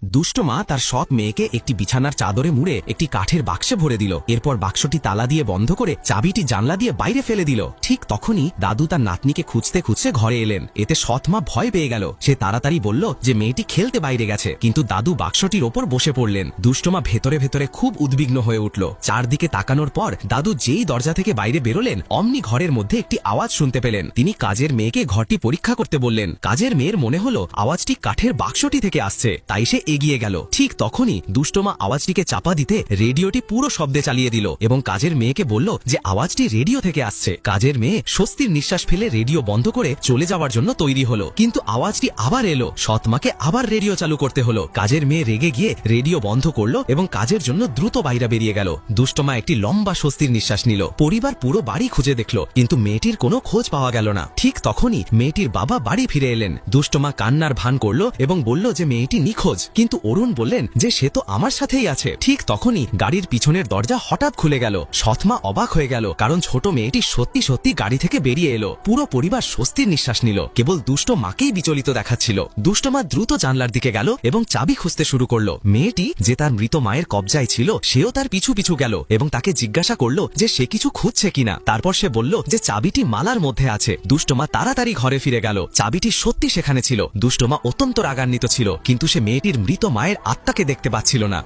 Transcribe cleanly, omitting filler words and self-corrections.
দুষ্ট মা তার সৎ মেয়েকে একটি বিছানার চাদরে মুড়ে একটি কাঠের বাক্সে ভরে দিল। এরপর বাক্সটি তালা দিয়ে বন্ধ করে চাবিটি জানলা দিয়ে বাইরে ফেলে দিল। ঠিক তখনই দাদু তার নাতনিকে খুঁজতে খুঁজতে ঘরে এলেন। এতে সৎ মা ভয় পেয়ে গেল। সে তাড়াতাড়ি বলল যে মেয়েটি খেলতে বাইরে গেছে, কিন্তু দাদু বাক্সটির ওপর বসে পড়লেন। দুষ্ট মা ভেতরে ভেতরে খুব উদ্বিগ্ন হয়ে উঠল। চারদিকে তাকানোর পর দাদু যেই দরজা থেকে বাইরে বেরোলেন, অমনি ঘরের মধ্যে একটি আওয়াজ শুনতে পেলেন। তিনি কাজের মেয়েকে ঘরটি পরীক্ষা করতে বললেন। কাজের মেয়ের মনে হলো আওয়াজটি কাঠের বাক্সটি থেকে আসছে, তাই সে এগিয়ে গেল। ঠিক তখনই দুষ্টমা আওয়াজটিকে চাপা দিতে রেডিওটি পুরো শব্দে চালিয়ে দিল এবং কাজের মেয়েকে বলল যে আওয়াজটি রেডিও থেকে আসছে। কাজের মেয়ে স্বস্তির নিঃশ্বাস ফেলে রেডিও বন্ধ করে চলে যাওয়ার জন্য তৈরি হলো, কিন্তু আওয়াজটি আবার এলো। সৎমাকে আবার রেডিও চালু করতে হলো। কাজের মেয়ে রেগে গিয়ে রেডিও বন্ধ করলো এবং কাজের জন্য দ্রুত বাইরে বেরিয়ে গেল। দুষ্টমা একটি লম্বা স্বস্তির নিঃশ্বাস নিল। পরিবার পুরো বাড়ি খুঁজে দেখল, কিন্তু মেয়েটির কোনো খোঁজ পাওয়া গেল না। ঠিক তখনই মেয়েটির বাবা বাড়ি ফিরে এলেন। দুষ্টমা কান্নার ভান করলো এবং বলল যে মেয়েটি নিখোঁজ, কিন্তু অরুণ বললেন যে সে তো আমার সাথেই আছে। ঠিক তখনই গাড়ির পিছনের দরজা হঠাৎ খুলে গেল। সৎমা অবাক হয়ে গেল, কারণ ছোট মেয়েটি সত্যি সত্যি গাড়ি থেকে বেরিয়ে এলো। পুরো পরিবার স্বস্তির নিঃশ্বাস নিল। কেবল দুষ্ট মাকেই বিচলিত দেখাচ্ছিল। দুষ্টমা দ্রুত জানলার দিকে গেল এবং চাবি খুঁজতে শুরু করলো। মেয়েটি যে তার মৃত মায়ের কবজায় ছিল, সেও তার পিছু পিছু গেল এবং তাকে জিজ্ঞাসা করলো যে সে কিছু খুঁজছে কিনা। তারপর সে বলল যে চাবিটি মালার মধ্যে আছে। দুষ্টমা তাড়াতাড়ি ঘরে ফিরে গেল। চাবিটি সত্যি সেখানে ছিল। দুষ্টমা অত্যন্ত রাগান্বিত ছিল, কিন্তু সে মেয়েটির মৃত মায়ের আত্মাকে দেখতে পাচ্ছিল না।